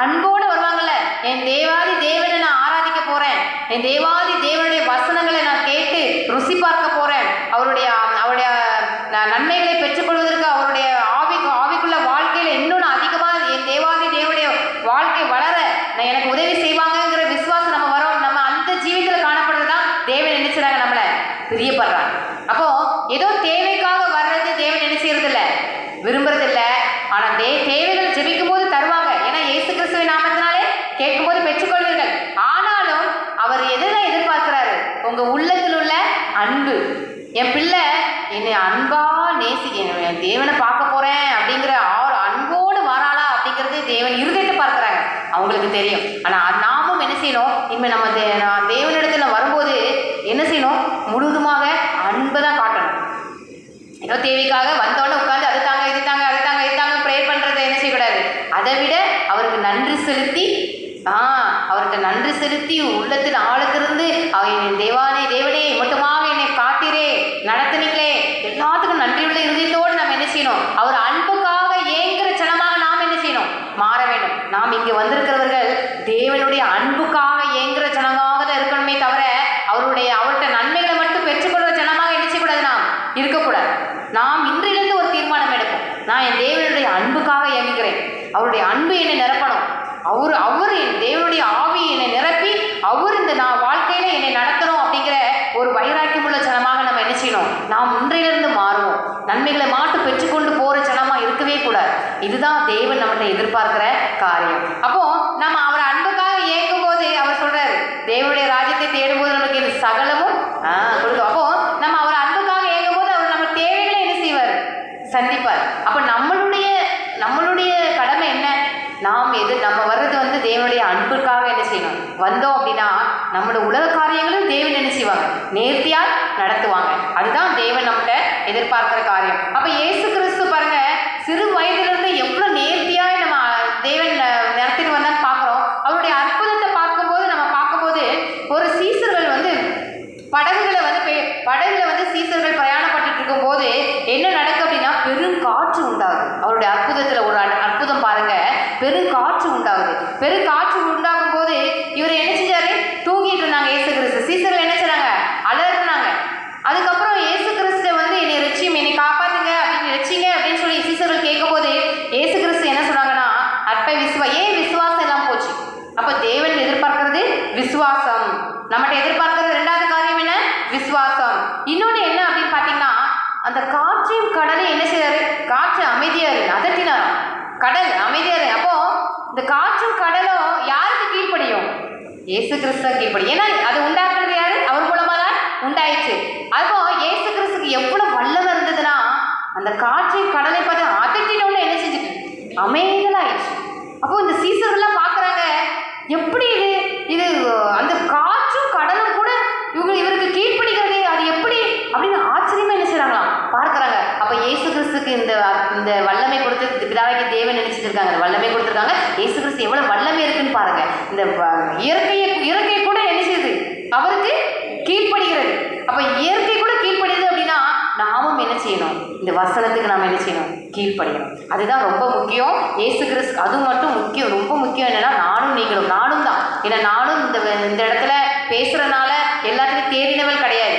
அன்போடு வருவாங்கல்ல. என் தேவாதி தேவனை நான் ஆராதிக்க போறேன், என் தேவாதி தேவனுடைய வசனங்களை நான் கேட்டு ருசி பார்க்க போறேன், அவருடைய நன்மைகளை பெற்றுக்கொள்வதற்கு அவருடைய ஆவிக்குள்ள வாழ்க்கையில இன்னும் அதிகமாக என் தேவாதி தேவனுடைய வாழ்க்கை வளர எனக்கு உதவி செய்வாங்கங்கிற விசுவாசம் நம்ம வரோம். நம்ம அந்த ஜீவியத்தில் காணப்படுறதுதான் தேவன் என்ன செய்றாங்க? நம்மளை பிரியப்படுறாங்க. அப்போ ஏதோ தேவைக்காக வர்றது தேவன் என்ன செய்யறது இல்லை, விரும்புறது இல்லை. தேவனை பார்க்க போகிறேன் அப்படிங்கிற அன்போடு வராளா அப்படிங்கிறது தேவன் இருதயத்தை பார்க்குறாங்க, அவங்களுக்கு தெரியும். ஆனால் நாமும் என்ன செய்யணும், இனிமேல் நம்ம தேவனிடத்தில் வரும்போது என்ன செய்யணும், முழுவதுமாக அன்பை தான் காட்டணும். ஏதோ தேவைக்காக வந்தோடனே உட்காந்து அது தாங்க இது தாங்க அது தாங்க இது தாங்க ப்ரேயர் பண்ணுறதை என்ன செய்யக்கூடாது. அதை விட அவருக்கு நன்றி செலுத்தி அவர்கிட்ட நன்றி செலுத்தி உள்ளத்தில் ஆழத்திலிருந்து தேவனே மட்டுமாக என்னை காத்தீரே, நடத்துனீங்களே, எல்லாத்துக்கும் நன்றியுள்ள இருதயத்தோடு நம்ம என்ன செய்யணும், அவர் அன்புக்காக ஏங்குற ஜனமாக நாம் என்ன செய்யணும், மாற வேண்டும். நாம் இங்கே வந்திருக்கிறவர்கள் தேவனுடைய அன்புக்காக ஏங்குற ஜனமாக தான் இருக்கணுமே தவிர அவர்கிட்ட நன்மைகளை மட்டும் பெற்றுக்கொள்கிற ஜனமாக என்ன செய்யக்கூடாது, நாம் இருக்கக்கூடாது. நாம் இன்றிலிருந்து ஒரு தீர்மானம் எடுப்போம், நான் என் தேவனுடைய அன்புக்காக இயங்குகிறேன், அவருடைய அன்பு என்னை நிரப்பணும், அவர் என் தேவனுடைய ஆவி என்னை நிரப்பி அவர் இந்த நான் வாழ்க்கையில என்னை நடத்தணும் அப்படிங்கிற ஒரு வைராக்கியமுள்ள ஜனமாக நம்ம என்ன செய்யணும், நாம் இன்றையிலிருந்து மாறுவோம். நன்மைகளை மாட்டு பெற்றுக்கொண்டு போகிற ஜனமாக இருக்கவே கூடாது. இதுதான் தேவன் நம்மகிட்ட எதிர்பார்க்கிற காரியம். அப்போ நம்ம அவர் அன்புக்காக இயங்கும் போது அவர் சொல்றாரு, தேவனுடைய ராஜ்யத்தை தேடும் போது நமக்கு இது சகலமும் கொடுக்கும். அப்போ நம்ம அவர் அன்புக்காக இயங்கும் போது அவர் நம்ம தேவைகளை என்ன செய்வார், சந்திப்பார். அப்போ நம்மளுடைய கடமை என்ன, நம்ம வர்றது தேவனுடைய அன்புக்காக என்ன செய்யணும். வந்தோம் அப்படின்னா நம்மளோட உலக காரியங்களும் தேவன் என்ன செய்வாங்க, நேர்த்தியாக நடத்துவாங்க. அதுதான் தேவன் நம்மகிட்ட எதிர்பார்க்கிற காரியம். அப்போ இயேசு கிறிஸ்து பாருங்க, சிறு வயதிலிருந்து எவ்வளோ நேர்த்தியாக நம்ம தேவன் நடத்திட்டு வந்தான்னு பார்க்குறோம். அவருடைய அற்புதத்தை பார்க்கும்போது ஒரு சீசர்கள் படகுல சீசர்கள் பிரயாணப்பட்டு இருக்கும் போது என்ன நடக்கும் அப்படின்னா பெரும் காற்று உண்டாகுது. அவருடைய அற்புதத்தில் ஒரு அற்புதம் பாருங்க, பெரும் காற்று உண்டாகுது. பெரும் காற்று உண்டாகும் போது இவர் என்ன செஞ்சாரு, தூங்கிட்டு இருந்தாங்க இயேசு கிறிஸ்து. சீசர்கள் என்ன செய்றாங்க, அலறுனாங்க. அதுக்கப்புறம் இயேசு கிறிஸ்து என்னை ரட்சியும், என்னை காப்பாத்துங்க அப்படின்னு ரட்சிங்க அப்படின்னு சொல்லி சீசர்கள் கேட்கும் போது இயேசு கிறிஸ்து என்ன சொன்னாங்கன்னா, ஏன் விசுவாசம் எல்லாம் போச்சு. அப்போ தேவன் எதிர்பார்க்கிறது விசுவாசம். நம்மகிட்ட எதிர்பார்க்கிறது ரெண்டாவது காரியம் என்ன, விசுவாசம். இன்னொன்று என்ன அப்படின்னு பார்த்தீங்கன்னா, அந்த காற்றையும் கடலையும் என்ன செய்யறாரு, காற்று அமைதியாரு அதட்டினாராம், கடல் அமைதியாரு. அப்போ இந்த காற்றும் கடலும் யாருக்கு கீழ்ப்படியும், இயேசு கிறிஸ்து கீழ்ப்படியும். ஏன்னா அது உண்டாக்குறது யாரு, அவர் மூலமாக தான் உண்டாயிடுச்சு. அப்போ இயேசு கிறிஸ்துக்கு எவ்வளவு வல்லமை இருந்ததுன்னா, அந்த காற்றையும் கடலை பார்த்து அதட்டினோன்னு என்ன செஞ்சுட்டு அமைதலாயிடுச்சு. அப்போ இந்த சீசர்கள்லாம் பார்க்குறாங்க, எப்படி இது அந்த காற்றும் கடலும் கூட இவருக்கு கீழ்ப்படுகிறது, அது எப்படி அப்படின்னு ஆச்சரியமா என்ன செய்றாங்களாம் பார்க்குறாங்க. அப்போ இயேசு கிறிஸ்துக்கு இந்த வல்லமை கொடுத்து பிதாவாகிய தேவன் நினைச்சிருக்காங்க, வல்லமை கொடுத்துருக்காங்க. இயேசு கிறிஸ்து எவ்வளவு வல்லமை இருக்குன்னு பாருங்க. இந்த இயற்கை கூட என்ன செய்யுது, அவருக்கு கீழ்ப்படுகிறது. அப்போ இயற்கை கூட கீழ்ப்படுது அப்படின்னா நாமும் என்ன செய்யணும், இந்த வசனத்துக்கு நாம் என்ன செய்யணும், கீழ்ப்படியணும். அதுதான் ரொம்ப முக்கியம். இயேசு கிறிஸ்து அது மட்டும் முக்கியம், ரொம்ப முக்கியம். என்னன்னா நானும் தான். ஏன்னா நானும் இந்த இடத்துல பேசுறதுனால எல்லாத்துக்கும் தேறினவள் கிடையாது.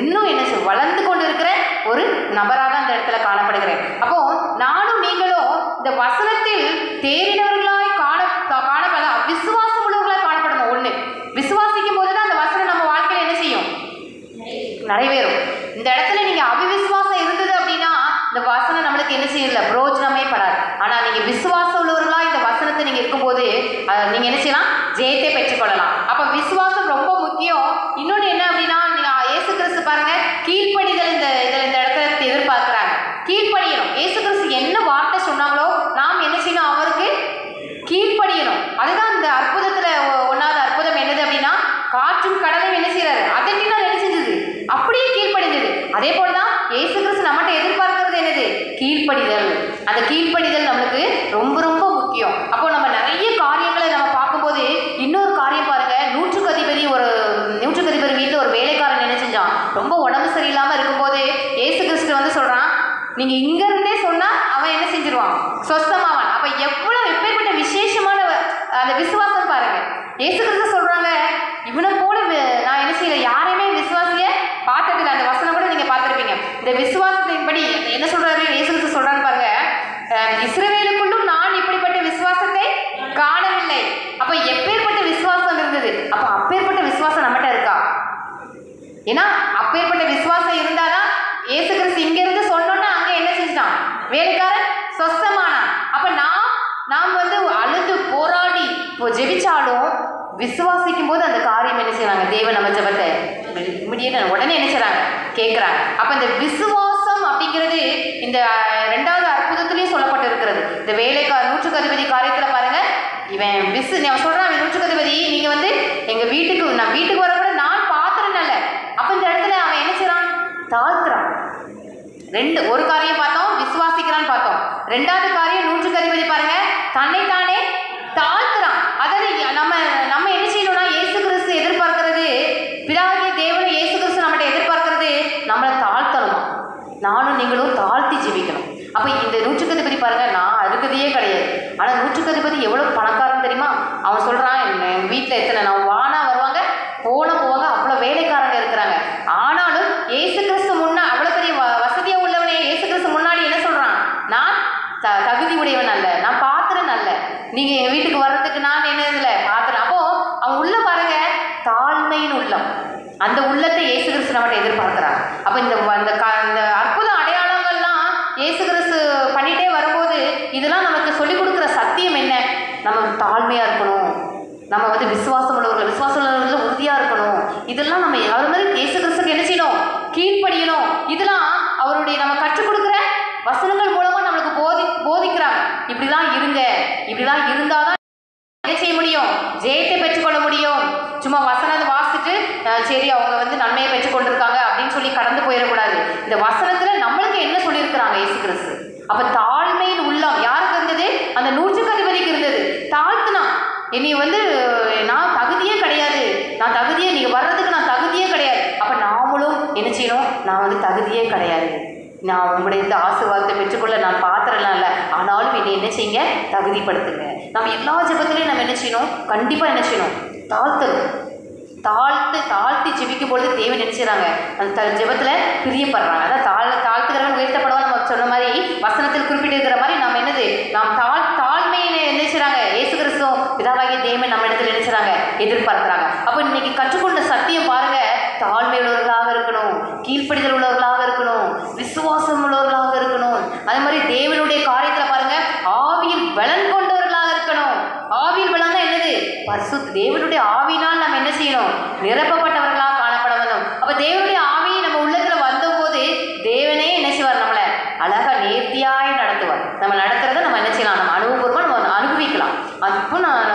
இன்னும் என்ன வளர்ந்து கொண்டு இருக்கிற ஒரு நபராக தான் இந்த இடத்துல காணப்படுகிறேன். அப்போ நானும் நீங்களும் இந்த வசனத்தில் தேறினவர்களாய் காணப்பட விசுவாசம் உள்ளவர்களாய் காணப்படணும். ஒண்ணு, விசுவாசிக்கும் போதுதான் அந்த வசனம் நம்ம வாழ்க்கையில என்ன செய்யும், நிறைவேறும். இந்த இடத்துல நீங்க அவிவிசுவாசம் இருந்தது அப்படின்னா இந்த வசனம் நம்மளுக்கு என்ன செய்யல, பிரயோஜனமே படாது. ஆனா நீங்க விசுவாசம் உள்ளவர்களா இந்த வசனத்தை நீங்க இருக்கும்போது நீங்க என்ன செய்யலாம், ஜெயத்தை பெற்றுக்கொள்ளலாம். அப்ப விசுவாசம் ரொம்ப முக்கியம். இன்னொன்று என்ன அப்படின்னா, நீங்க இயேசு கிறிஸ்து பாருங்க, கீழ்ப்படிதல் இந்த இடத்துல எதிர்பார்க்கிறாங்க. கீழ்ப்படியணும். இயேசு கிறிஸ்து என்ன வார்த்தை சொன்னாங்களோ நாம் என்ன செய்யணும், அவருக்கு கீழ்ப்படியணும். அதுதான் இந்த அற்புதத்துல ஒன்னாவது அற்புதம் என்னது அப்படின்னா, காற்றும் கடலும் என்ன செய்யறாரு, அதட்டினால் என்ன செஞ்சது, அப்படியே கீழ்ப்படிந்தது. அதே போலதான் இயேசு கிறிஸ்து நம்மகிட்ட எதிர்பார்க்கிறது என்னது, கீழ்ப்படிதல். அந்த கீழ்ப்படிதல் நம்மளுக்கு ரொம்ப ரொம்ப முக்கியம். அப்போ நம்ம நிறைய காரியங்களை நம்ம பார்க்கும்போது இன்னொரு காரியம் பாருங்க, நூற்றுக்கு அதிபதி வீட்டில் ஒரு வேலைக்காரன் என்ன செஞ்சான், ரொம்ப உடம்பு சரியில்லாம இருக்கும்போது இயேசு கிறிஸ்து சொல்றான், நீங்க இங்க இருந்தே சொன்னா அவன் என்ன செஞ்சிருவான், சொஸ்தமாவான். அப்ப எவ்வளவு எப்பேற்பட்ட விசேஷமான அந்த விசுவாசம் பாருங்க. இயேசு கிறிஸ்து சொல்றாங்க, இவனை போல நான் என்ன செய்யல, யாரையுமே விசுவாசிய பார்த்ததில்லை. அந்த வசனம் கூட நீங்க பார்த்திருப்பீங்க. இந்த விசுவாசத்தின்படி என்ன சொல்றாரு இயேசு கிறிஸ்து சொல்றான்னு பாருங்க, இஸ்ரவேலுக்குள்ளும் நான் இப்படிப்பட்ட விசுவாசத்தை காணவில்லை. அப்ப எப்பேற்பட்ட விசுவாசம் இருந்தது. அப்ப அப்பேற்பட்ட விசுவாசம் நம்மகிட்ட இருக்கா? ஏன்னா அப்பேற்பட்ட விசுவாசம் இருந்தாதான் இயேசு கிறிஸ்து இங்க இருந்து சொன்னோன்னா அங்க என்ன செஞ்சான், வேலைக்காரன் சொஸ்தமானான். அப்ப நாம் அழுது போராடி ஜெபிச்சாலும் விசுவாசிக்கும் போது அந்த காரியம் என்ன செய்யறாங்க, தேவன் நம்ம ஜெபத்தை உடனே என்ன செய்றாங்க, கேட்கிறாங்க. அப்ப இந்த விசுவாசம் அப்படிங்கிறது இந்த 2வது அற்புதத்திலையும் சொல்லப்பட்டிருக்கிறது. இந்த நூற்றுக்கு அதிபதி காரியத்தில் பாருங்க, அவன் சொல்றான், நூற்றுக்கு அதிபதி நீங்க வந்து நான் வீட்டுக்கு வர கூட நான் பாத்திரம் நல்ல. அப்ப இந்த இடத்துல அவன் என்ன செய்யறான்? தாழ்த்துறான். ஒரு காரியம் பார்த்தோம், விசுவாசிக்கிறான்னு பார்த்தோம். 2வது காரியம் நூற்றுக்கு அதிபதி பாருங்க, தன்னைத்தானே தாழ்த்துறான். அதாவது நம்ம என்ன செய்யணும்னா, இயேசு கிறிஸ்து எதிர்பார்க்கிறது, பிதாவாகிய தேவனும் இயேசு கிறிஸ்து நம்மகிட்ட எதிர்பார்க்கிறது நம்மளை தாழ்த்தணுமா. நானும் நீங்களும் தாழ்த்தி ஜெபிக்கணும். அப்போ இந்த நூற்றுக்கு அதிபதி பாருங்க, நான் அருகதையே கிடையாது. ஆனால் நூற்றுக்கு அதிபதி எவ்வளோ பணக்காரன் தெரியுமா? அவன் சொல்கிறான், எங்கள் வீட்டில் எத்தனை நான் வானா வருவாங்க, போவாங்க, அவ்வளோ வேலைக்காரங்க இருக்கிறாங்க. ஆனாலும் இயேசு கிறிஸ்து அவ்வளோ பெரிய வசதியாக உள்ளவனே இயேசு கிறிஸ்து முன்னாடி என்ன சொல்கிறான்? நான் தகுதி உடையவன் அல்ல, நான் பாத்திரன் அல்ல, நீங்கள் எங்கள் வீட்டுக்கு வர்றதுக்கு நான் என்ன இல்லை பாத்திரம். அப்போது அவன் உள்ள பாருங்க, தாழ்மையின் உள்ளம். அந்த உள்ளத்தை இயேசு கிறிஸ்து நம்மகிட்ட எதிர்பார்க்கிறாங்க. அப்போ இந்த அற்புத அடையாளங்கள்லாம் இயேசு கிறிஸ்து பண்ணிகிட்டே வரும்போது இதெல்லாம் நமக்கு சொல்லிக் கொடுக்குற சத்தியம் என்ன? நம்ம தாழ்மையாக இருக்கணும், நம்ம வந்து விசுவாசம் உள்ளவர்கள் உறுதியாக இருக்கணும். இதெல்லாம் நம்ம அவர் மாதிரி இயேசு கிறிஸ்துக்கு என்ன செய்யணும்? கீழ்ப்படியணும். இதெல்லாம் அவருடைய நம்ம கற்றுக் கொடுக்குற வசனங்கள் மூலமாக நம்மளுக்கு போதிக்கிறாங்க. இப்படிலாம் இருங்க, இப்படிலாம் இருந்தால் தான் என்ன செய்ய முடியும்? ஜெயத்தை பெற்றுக்கொள்ள முடியும். சும்மா வசனத்தை வாசிச்சுட்டு சரி அவங்க வந்து நன்மையை பெற்றுக்கொண்டிருக்காங்க அப்படின்னு சொல்லி கடந்து போயிடக்கூடாது. இந்த வசனத்தில் நம்மளுக்கு என்ன சொல்லியிருக்கிறாங்க இயேசு கிறிஸ்து? அப்போ தாழ்மையின் உள்ளம் யாருக்கு இருந்தது? அந்த நூற்றுக்கு அதிபதிக்கு இருந்தது. தாழ்த்துனா, என்னை வந்து நான் தகுதியே கிடையாது, நீங்கள் வர்றதுக்கு நான் தகுதியே கிடையாது. அப்போ நாமளும் என்ன செய்யணும்? நான் வந்து தகுதியே கிடையாது, நான் உங்களுடைய இந்த ஆசீர்வாதத்தை பெற்றுக்கொள்ள நான் பாத்திரலாம் இல்லை, ஆனாலும் என்னை என்ன செய்யுங்க? தகுதிப்படுத்துங்க. நம்ம எல்லா ஜெபத்திலையும் நம்ம என்ன செய்யணும்? கண்டிப்பாக என்ன செய்யணும்? தாழ்த்தி ஜெபிக்கும் பொழுது தேவன் என்ன செய்கிறாங்க? அந்த ஜெபத்தில் பிரியப்படுறாங்க. அதான் தாழ்த்துகிறவன் உயர்த்தப்படுவான் நம்ம சொன்ன மாதிரி வசனத்தில் குறிப்பிட்டிருக்கிற மாதிரி நம்ம என்னது? நாம் தாழ்மையில என்ன செய்கிறாங்க? இயேசு கிறிஸ்துவும் பிதாவாகிய தேவன் நம்ம இடத்துல என்ன செய்கிறாங்க? எதிர்பார்க்குறாங்க. அப்போ இன்னைக்கு கற்றுக்கொண்ட சத்தியம் பாருங்க, தாழ்மை உள்ளவர்களாக இருக்கணும், கீழ்ப்படிதல் உள்ளவர்களாக இருக்கணும், விசுவாசம் உள்ளவர்களாக இருக்கணும். அதே மாதிரி தேவனுடைய காரியத்தில் பாருங்க, ஆவியில் பலன் கொண்டவர்களாக இருக்கணும். ஆவியில் பலன் தான் என்னது? பரிசுத்த தேவனுடைய ஆவியினால் நம்ம என்ன செய்யணும்? நிரப்பப்பட்டவர்களாக காணப்பட வேண்டும். அப்போ தேவனுடைய ஆவி நம்ம உள்ளத்தில் வந்தபோது தேவனே என்ன செய்வார்? நம்மளை அழகாக நேர்த்தியாய் நடத்துவார். நம்ம நடத்துறதை நம்ம என்ன செய்யலாம்? நம்ம அனுபவபூர்வமாக நம்ம அனுபவிக்கலாம். இப்போ நான்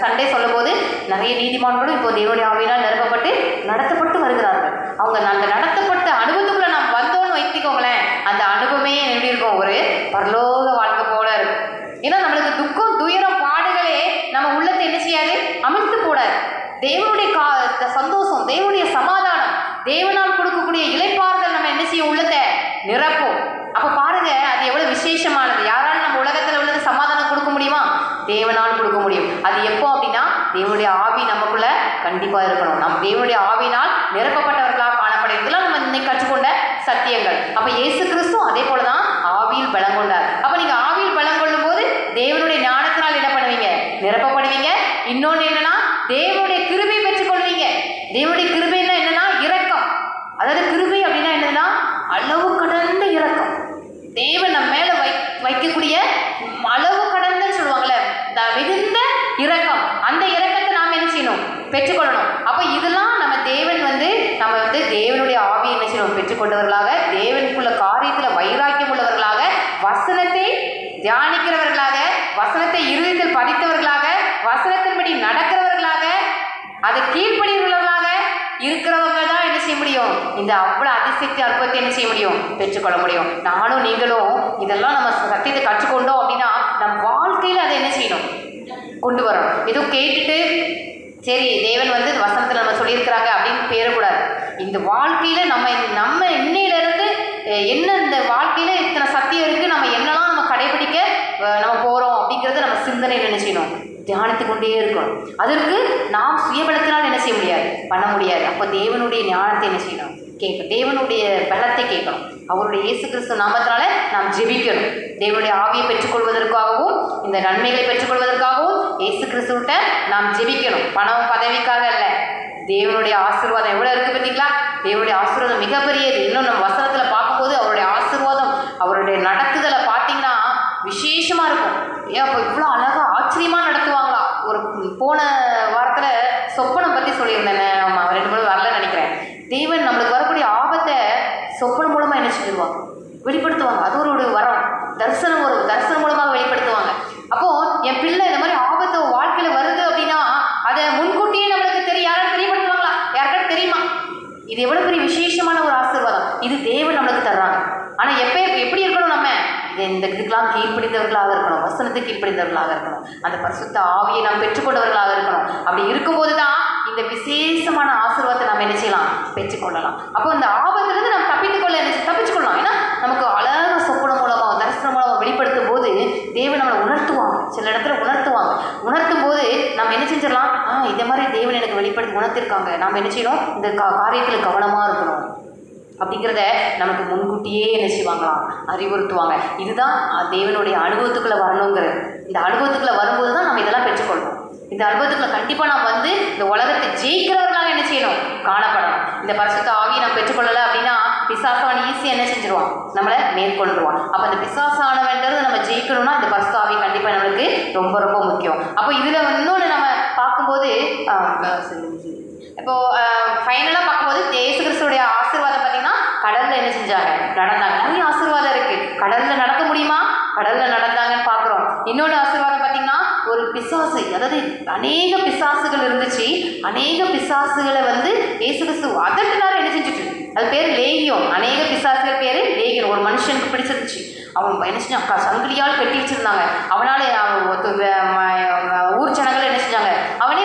சண்டே சொல்லும் போது நிறைய நீதிமான்களும் இப்போ தேவனுடைய ஆவியினால் நிரப்பப்பட்டு நடத்தப்பட்டு வருகிறார்கள். அவங்க அந்த நடத்தப்பட்ட அனுபவத்துக்குள்ள நாம் வந்தோன்னு வைத்துக்கோங்களேன், அந்த அனுபவமே எப்படி இருக்கும்? ஒரு பரலோக வாழ்க்கை போல இருக்கும். ஏன்னா நம்மளுக்கு துக்கம், துயரம், பாடுகளே நம்ம உள்ளத்தை என்ன செய்யாது? அமிழ்த்து போடாது. தேவனுடைய சந்தோஷம், தேவனுடைய சமாதானம், தேவனால் கொடுக்கக்கூடிய இளைப்பாறுதல் நம்ம என்ன செய்யும்? உள்ளத்தை நிரப்போம். அப்போ பாருங்க, அது எவ்வளவு விசேஷமானது. யாராலும் நம்ம உலகத்தில் உள்ளது சமாதானம் கொடுக்க முடியுமா? தேவனால் கொடுக்க முடியும். அது எப்போ அப்படின்னா, தேவனுடைய ஆவி நமக்குள்ள கண்டிப்பாக இருக்கணும். நம் தேவனுடைய ஆவினால் நிரப்பப்பட்டவர்களாக காணப்படும். இதெல்லாம் நம்ம இன்னைக்கு கற்றுக்கொண்ட சத்தியங்கள். அப்போ இயேசு கிறிஸ்துவும் அதே போல தான் ஆவியில் பலம் கொண்டார். அப்போ நீங்கள் ஆவியில் பலம் கொள்ளும் போது தேவனுடைய ஞானத்தினால் என்ன பண்ணுவீங்க? நிரப்பப்படுவீங்க. இன்னொன்று என்னன்னா, தேவனுடைய கிருபை பெற்றுக்கொள்வீங்க. தேவனுடைய கிருபைன்னா என்னன்னா இரக்கம். அதாவது கிருபை அப்படின்னா என்னன்னா அளவு கடந்த இரக்கம். தேவன் நம்ம மேல வைக்கக்கூடிய அளவு கடந்தன்னு சொல்லுவாங்கல்ல, மிகுந்த இரக்கம். அந்த இரக்கத்தை நாம் என்ன செய்யணும்? பெற்றுக்கொள்ளணும். அப்போ இதெல்லாம் நம்ம தேவனுடைய ஆவியை என்ன செய்யணும்? பெற்றுக்கொண்டவர்களாக, தேவனுக்குள்ள காரியத்தில் வைராக்கியம் உள்ளவர்களாக, வசனத்தை தியானிக்கிறவர்களாக, வசனத்தை இருதயத்தில் பதித்தவர்களாக, வசனத்தின்படி நடக்கிறவர்களாக, அதை கீழ்ப்படிகிறவர்களாக இருக்கிறவங்க தான் என்ன செய்ய முடியும்? இந்த அவ்வளோ அதிசக்தி அற்புதத்தை என்ன செய்ய முடியும்? பெற்றுக்கொள்ள முடியும். நானும் நீங்களும் இதெல்லாம் நம்ம சத்தியத்தை கற்றுக்கொண்டோம் அப்படின்னா நம் வாழ்க்கையில் அதை என்ன செய்யணும்? கொண்டு வரணும். எதுவும் கேட்டுட்டு சரி தேவன் வந்து வசனத்தில் நம்ம சொல்லியிருக்கிறாங்க அப்படின்னு பேரக்கூடாது. இந்த வாழ்க்கையில் நம்ம இன்னையிலேருந்து என்ன இந்த வாழ்க்கையில் இத்தனை சத்தியம் இருக்குது, நம்ம என்னெல்லாம் நம்ம கடைபிடிக்க நம்ம போகிறோம் அப்படிங்கிறத நம்ம சிந்தனையில் என்ன செய்யணும்? தியானித்து கொண்டே இருக்கணும். அதற்கு நாம் சுயபலத்தினால் என்ன செய்ய முடியாது? பண்ண முடியாது. அப்போ தேவனுடைய ஞானத்தை என்ன செய்யணும்? கேட்கணும். தேவனுடைய பலத்தை கேட்கணும். அவருடைய இயேசு கிறிஸ்து நாமத்தினால நாம் ஜெபிக்கணும். தேவனுடைய ஆவியை பெற்றுக்கொள்வதற்காகவும் இந்த நன்மைகளை பெற்றுக்கொள்வதற்காகவும் இயேசு கிறிஸ்துவிட்ட நாம் ஜெபிக்கணும். பணம் பதவிக்காக இல்லை. தேவனுடைய ஆசீர்வாதம் எவ்வளோ இருக்குது பார்த்தீங்களா? தேவனுடைய ஆசீர்வாதம் மிகப்பெரியது. இன்னும் நம்ம வசனத்தில் பார்க்கும்போது அவருடைய ஆசீர்வாதம், அவருடைய நடத்துதலை பார்த்தீங்கன்னா விசேஷமாக இருக்கும். ஏன் அப்போ இவ்வளோ அழகாக ஆச்சரியமாக நடத்துவாங்களா? ஒரு போன வாரத்தில் சொப்பனம் பற்றி சொல்லியிருந்தேன். ஆமாம், 2 மூணு வரலன்னு நினைக்கிறேன். தேவன் நம்மளுக்கு வரக்கூடிய ஆபத்தை சொப்பனம் மூலமாக என்ன செஞ்சிருவாங்க? வெளிப்படுத்துவாங்க. அது ஒரு வரம். தரிசனம் மூலமாக வெளிப்படுத்துவாங்க. அப்போ என் பிள்ளை இந்த மாதிரி ஆபத்து வாழ்க்கையில வருது அப்படின்னா அதை முன்கூட்டியே நம்மளுக்கு யாரும் தெரியப்படுத்துவாங்களா? யாருக்காவது தெரியுமா? இது எவ்வளவு பெரிய விசேஷமான ஒரு ஆசீர்வாதம். இது தேவன் நம்மளுக்கு தர்றாங்க. ஆனா எப்படி இருக்கணும்? நம்ம இந்த இதுக்கெல்லாம் கீழ்ப்படிந்தவர்களாக இருக்கணும். வசனத்துக்கு கீழ்ப்படிந்தவர்களாக இருக்கணும். அந்த பரிசுத்த ஆவியை நாம் பெற்றுக்கொண்டவர்களாக இருக்கணும். அப்படி இருக்கும்போது தான் இந்த விசேஷமான ஆசீர்வாதத்தை நாம் என்ன செய்யலாம்? பெற்றுக்கொள்ளலாம். அப்போ இந்த ஆபத்திலிருந்து நாம் தப்பிச்சுக்கொள்ளலாம். ஏன்னா நமக்கு அழகாக சொப்பனம் மூலமாக தரிசனம் மூலமாக வெளிப்படுத்தும் போது தேவன் நம்மளை உணர்த்துவாங்க. சில இடத்துல உணர்த்தும் போது நம்ம என்ன செஞ்சிடலாம்? இதே மாதிரி தேவன் எனக்கு வெளிப்படுத்தி உணர்த்திருக்காங்க, நாம் என்ன செய்யணும்? இந்த காரியத்தில் கவனமாக இருக்கணும் அப்படிங்கிறத நமக்கு முன்கூட்டியே என்ன செய்வாங்களாம்? அறிவுறுத்துவாங்க. இதுதான் தேவனுடைய அனுபவத்துக்குள்ளே வரணுங்கிறது. இந்த அனுபவத்துக்குள்ளே வரும்போது தான் நம்ம இதெல்லாம் பெற்றுக்கொள்ளணும். இந்த அனுபவத்துக்குள்ள கண்டிப்பாக நாம் வந்து இந்த உலகத்தை ஜெயிக்கிறவர்களாக என்ன செய்யணும்? காணப்படணும். இந்த பரிசுத்த ஆவியை நம்ம பெற்றுக்கொள்ளலை அப்படின்னா பிசாசான ஈஸியாக என்ன செஞ்சிருவான்? நம்மளை மேற்கொண்டுருவான். அப்போ அந்த பிசாசானவன்றது நம்ம ஜெயிக்கணும்னா இந்த பரிசுத்த ஆவி கண்டிப்பாக நம்மளுக்கு ரொம்ப ரொம்ப முக்கியம். அப்போ இதில் இன்னொன்று நம்ம பார்க்கும்போது இப்போ ஃபைனலாக பார்க்கும்போது இயேசு கிறிஸ்துவோடைய ஆசீர்வாதம் பார்த்தீங்கன்னா கடலில் என்ன செஞ்சாங்க? நடந்தாங்க. நிறைய ஆசீர்வாதம் இருக்குது. கடலில் நடக்க முடியுமா? கடலில் நடந்தாங்கன்னு பார்க்குறோம். இன்னொன்று ஆசீர்வாதம் பார்த்தீங்கன்னா ஒரு பிசாசு, அதாவது அநேக பிசாசுகள் இருந்துச்சு. அநேக பிசாசுகளை வந்து இயேசு கிறிஸ்து அதட்டினார். என்ன செஞ்சுட்டு? அது பேர் லேகியம். அநேக பிசாசுகள் பேர் லேகியம். ஒரு மனுஷனுக்கு பிடிச்சிருந்துச்சு. அவன் என்ன செஞ்சான்? சங்கிலியால் கட்டி வச்சுருந்தாங்க. அவனால் ஊர் ஜனங்கள் என்ன செஞ்சாங்க? அவனே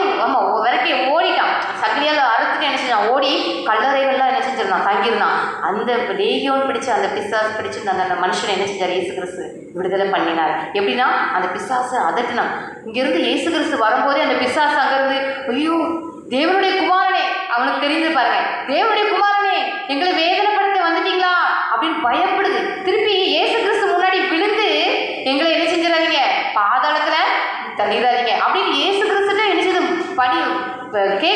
விரட்டி ஓடிட்டான். சங்கிலியால் அறுத்துட்டு என்ன செஞ்சான்? ஓடி கல்லறைகள்லாம் என்ன செஞ்சிருந்தான்? தங்கியிருந்தான். அந்த லேகியம் பிடிச்ச அந்த பிசாசு பிடிச்சிருந்த அந்த மனுஷனை என்ன செஞ்சார்? இயேசு கிறிஸ்து விடுதலை பண்ணினார். எப்படின்னா அந்த பிசாசை அதட்டினான். இங்கிருந்து இயேசு கிறிஸ்து வரும்போதே அந்த பிசாசு அங்கிருந்து, ஐயோ தேவனுடைய குமாரனே, அவனுக்கு தெரிந்து பாருங்க, தேவனுடைய குமாரனே எங்களை வேதனைப்படுத்த வந்துட்டீங்களா அப்படின்னு பயப்படுது. திருப்பி இயேசு கிறிஸ்து முன்னாடி விழுந்து எங்களை என்ன செஞ்சிடாதீங்க, பாதாளத்துல தள்ளிடாதீங்க அப்படின்னு இயேசு கிறிஸ்துட்ட என்ன செய்து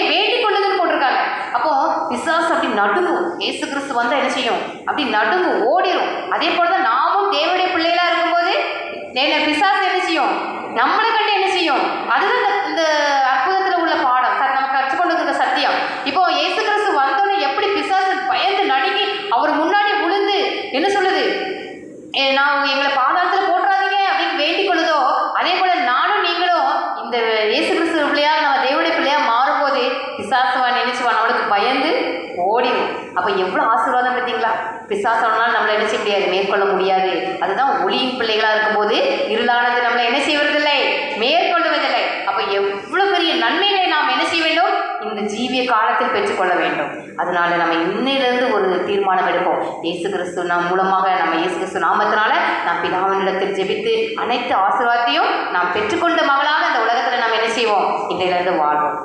வேண்டிக் கொள்ளுதுன்னு போட்டிருக்காங்க. அப்போ பிசாசு அப்படி நடுங்கும். இயேசு கிறிஸ்து வந்தா என்ன செய்யும்? அப்படி நடுங்கும், ஓடிடும். அதே போலதான் நாமும் தேவனுடைய பிள்ளைகளா இருக்கும்போது பிசாசு என்ன செய்யும்? நம்மளை கண்டு என்ன செய்யும்? அதுதான் இந்த அற்புதத்தில் உள்ள பாடம். நம்ம கற்றுக்கொண்டு இருக்கிற சத்தியம். இப்போ இயேசு கிறிஸ்து வந்தோடனே எப்படி பிசாசு பயந்து நடுங்கி அவர் முன்னாடி விழுந்து என்ன சொல்லுது? நான் எங்களை பாதாளத்தில் போட்டுறாதீங்க அப்படின்னு வேண்டிக் கொள்ளுதோ, அதே போல நானும் நீங்களும் இந்த இயேசு கிறிஸ்து பிள்ளையா நம்ம தேவனுடைய பிள்ளையா மாறும்போது பிசாசுவான் நினைச்சுவான் அவனுக்கு பயந்து ஓடிடும். அப்போ எவ்வளோ ஆசீர்வாதம் பார்த்தீங்களா? பிசாசனால நம்மளை என்ன செய்ய முடியாது? மேற்கொள்ள முடியாது. அதுதான் ஒளியின் பிள்ளைகளாக இருக்கும்போது இருளானது நம்மளை என்ன செய்வதில்லை? மேற்கொள்வதில்லை. அப்போ எவ்வளோ பெரிய நன்மைகளை நாம் என்ன செய்ய வேண்டும்? இந்த ஜீவிய காலத்தில் பெற்றுக்கொள்ள வேண்டும். அதனால நம்ம இன்னையிலிருந்து ஒரு தீர்மானம் எடுப்போம். இயேசு கிறிஸ்து நாம் மூலமாக நம்ம இயேசு கிறிஸ்து நாமத்தினால நாம் பிதாவினிடத்தில் ஜெபித்து அனைத்து ஆசீர்வாதத்தையும் நாம் பெற்றுக்கொண்ட மகளாக இந்த உலகத்தில் நாம் என்ன செய்வோம்? இன்றையிலிருந்து வாழ்வோம்.